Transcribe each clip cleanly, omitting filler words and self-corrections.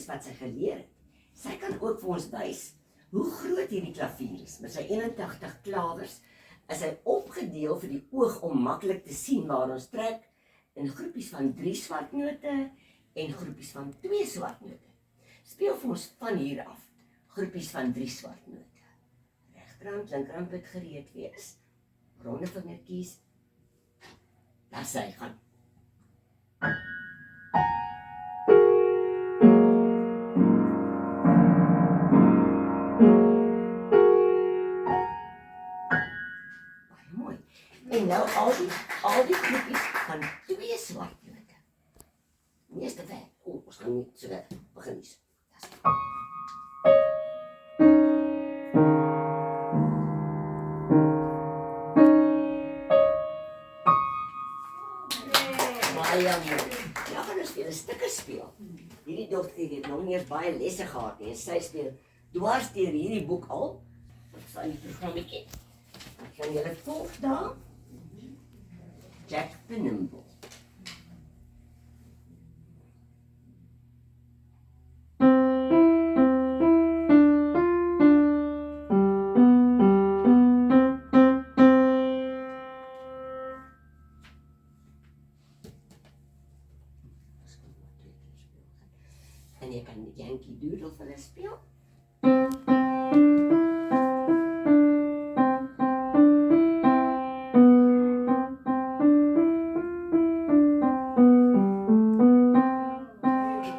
is wat sy geleer het. Sy kan ook vir ons wys hoe groot hierdie klavier is. Met sy 81 klawers is hy opgedeel vir die oog om maklik te sien waar ons trek in groepies van 3 swart note en groepies van 2 swart note. Speel vir ons van hier af groepies van 3 swart note. Regterhand, linkerhand moet gereed wees. Ronde vingertjies. Daar sy gaan. Baie mooi. En nou al die groepies van 2 swart note. Meeste ver. Ons gaan nie so ver begin nie. Ja, gaan ons weer 'n stukkie speel. Hierdie dogter het nog nie eers baie lesse gehad nie en sy speel dwars deur hierdie boek al. Wat is aan die programmetjie? Ek gaan julle volg daar. Jack the Nimble. En jy kan Yankee Doodle vir hulle speel.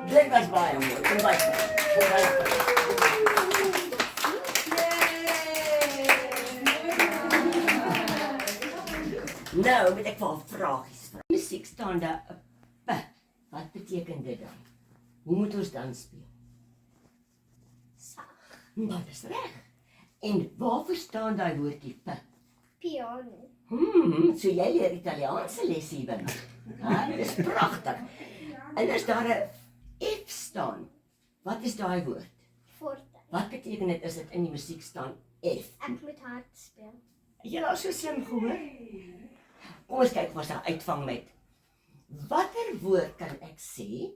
Dit was baie mooi. Dit was nou, moet ek vir 'n vragies vra. Musiek staan daar 'n p. Wat beteken dit dan? Hoe moet ons dan speel? Sag. Dat is reg. En waarvoor staan daai woordjie p? Piano. So jy leer Italiaanse les hier binne. Ja, dit is pragtig. En as daar 'n F staan, wat is daai woord? Forte. Wat beteken dit as dit in die musiek staan F? Ek moet hard speel. Jy het al so slim gehoor. Kom ons kyk wat daar uitvang met. Watter woord kan ek sê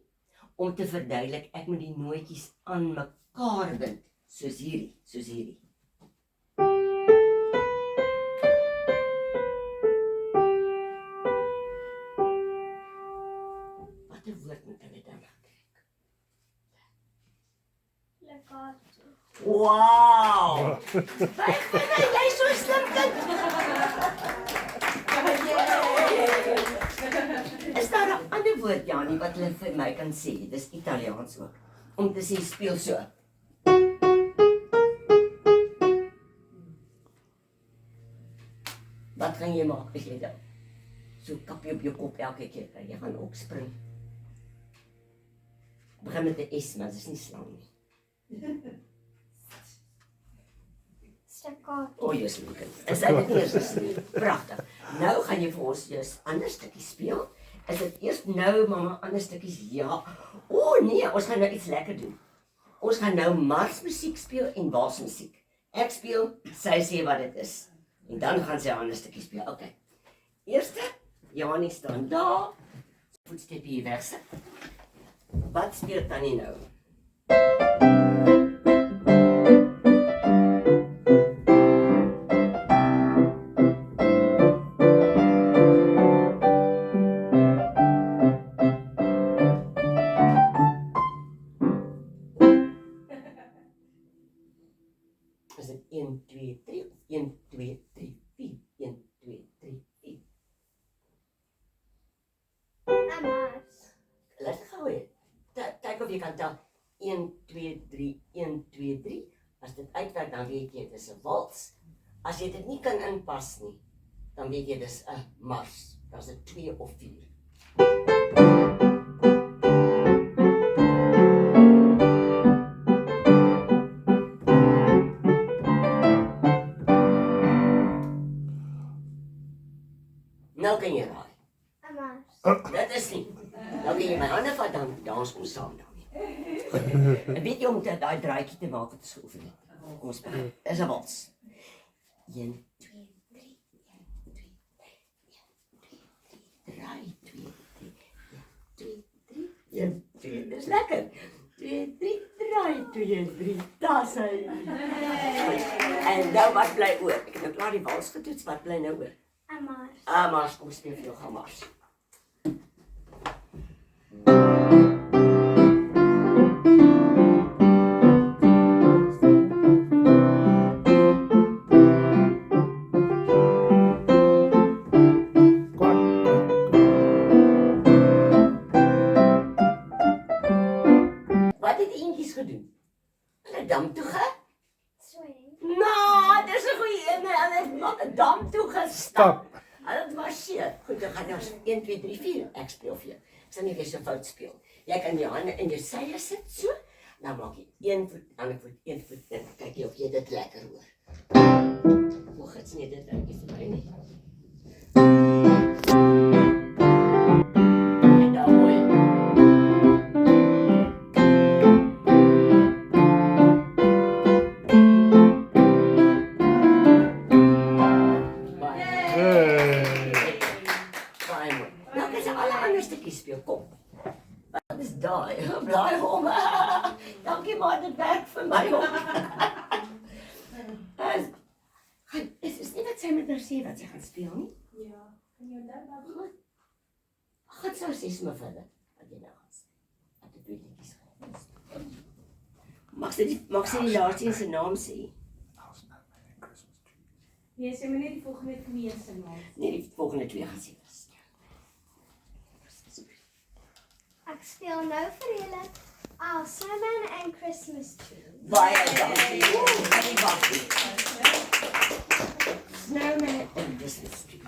om te verduidelik ek moet die nootjies aan mekaar bind, soos hierdie. Watter woord moet ek dan trek? Legato. Wow! Jy is so slim kind. Is daar 'n ander woord, Janie, wat hulle vir my kan sê? Dis Italiaans ook. Om te sê speel so. Wat gaan jy maak as jy dan? So kap jy op jou kop elke keer. Jy gaan ook spring. Begin met 'n S, maar dit is nie slang nie. Staccato. O, jy is lekker. Is dit nie eers nie? Pragtig. Nou gaan jy vir ons just ander stukkies speel. Is dit eers nou, mama, ander stukkies? Ja. O nee, ons gaan nou iets lekker doen. Ons gaan nou marsmusiek speel en walsmusiek. Ek speel, sy sê wat dit is. En dan gaan sy ander stukkies speel. Okay. Eerste, Janie staan daar. Voetstep hier wegsit. Wat speel Tannie nou? Is dit 1, 2, 3 of 1, 2, 3, 4? 1, 2, 3, 4. Mars. Laat gou hê. Kyk of jy kan tel 1, 2, 3, 1, 2, 3. As dit uitwerk, dan weet jy dit is 'n wals. As jy dit nie kan inpas nie, dan weet jy dis 'n mars. Dan is dit 2 of 4. Nou kan jy raai. Mars. Dit is nie. Nou kan jy my hande vat, dan dans ons saam daarmee. En weet jy om daai draaitjie te maak wat ons geoefen het? Kom ons begin. Is 'n wals. 1, 2, 3, 1, 2, 3, 1, 2, 3, draai, 2, 3, 1, 2, 3, 1, 2, dis lekker. 2, 3, 2, 3, tas hy. En nou wat bly oor? Ek het nou klaar die wals getoets, wat bly nou oor? Mars. Mars, kom speel vir jou gaan Mars. Wat het eentjies gedoen? Hulle dam toe ge? Swem. Nou, dis 'n goeie een. Hulle het dam toe gestap. Hulle het marseer. Goed, dan gaan nou 1 2 3 4 ek speel vir jou. Ek sal nie weer so fout speel. Jy kan jou hande in jou sye sit so. Dan maak jy een voet, ander voet, een voet in. Kyk jy of jy dit lekker hoor. O, gits nie dit werk nie vir my nie. En dan mooi. Baie mooi. Nou kan jy alle ander stukkies speel. Kom. Wat is daai? Blaai hom. Dankie maar, dit werk vir my ook. Is nie wat sy met nou sê wat sy gaan speel nie? Ja, kan jy onthou wat? Goed. Goed sou sê my verder. Wat jy nou gaan sê. Wat het twee liedjies gaan. Mag sy die laaste een se naam sê? Nee, sê maar net die volgende 2 se naam. Nee, die volgende 2 gaan sê. Ek speel nou vir julle Our Snowman and Christmas Tree. Baie dankie. Happy birthday. Snowman and Christmas tree.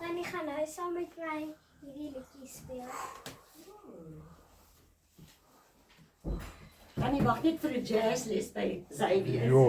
Dan gaan nou saam met my hierdie liedjie speel. Kan nie wag net vir 'n jazzles by Xavier. Jo.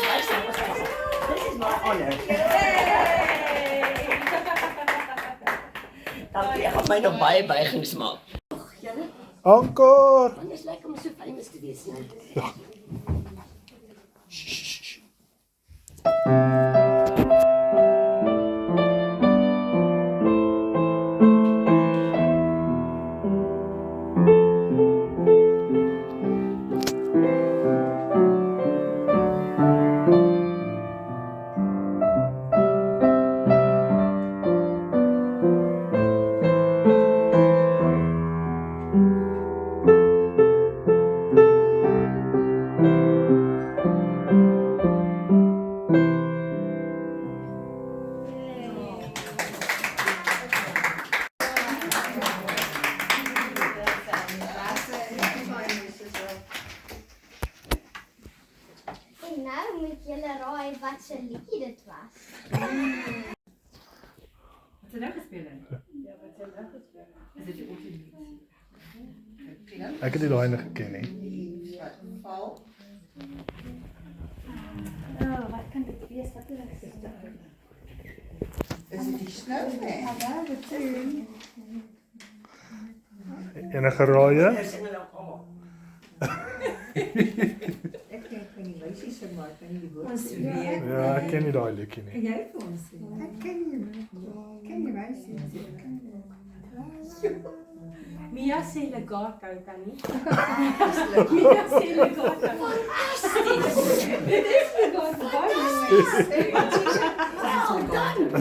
This is my honor. Dankie, ek gaan my nog baie buigings maak. Ag, julle, Encore! man, is lekker om so famous te wees, nee. Ja. se liedjie dit was. Wat het nou gespeel? Ja, wat het nou gespeel? Is dit die originele? Ek het die daai nog geken nie. Wat kan dit wees? Wat is dit? Is dit die snowman? Enige raaie? Nou sing hulle almal. Ek ken die wysies se maar kan nie die woord Ons sê. weet. Ja, ek ken nie daai liedjie nie. Kan jy vir ons sê? Ek ken die wysies. Mia sê legato, Tannie. Mia sê legato. Dit is legato. Baie mooi.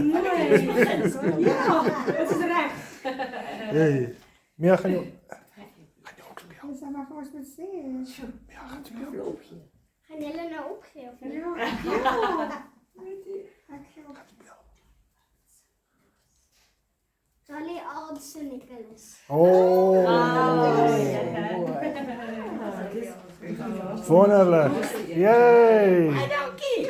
Nee. Ja, dit is reg. Hey, Mia gaan jou Dis maar vir ons moet sê. Gaan julle nou opgee of nie? Ja. Weet jy, ek gee op. Dolly Aardse Nicholas. Oh, wonderlik. Yay! Dankie.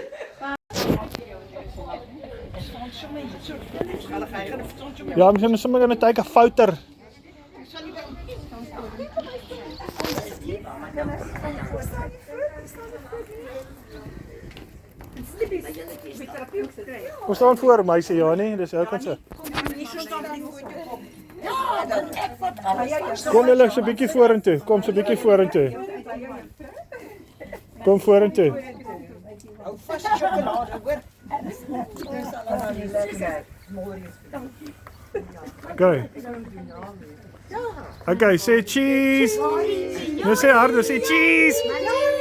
Ja, I'm sommer gonna take a photo. Ons staan voor meisie, ja nie, dis jou kan se. Ja, dan ek wat alles. Kom hulle so 'n bietjie vorentoe. Kom so 'n bietjie vorentoe. Kom vorentoe. Hou vas die sjokolade, hoor. Dis al aan die lekker. Okay. Okay, say cheese. Nou sê harde, sê cheese.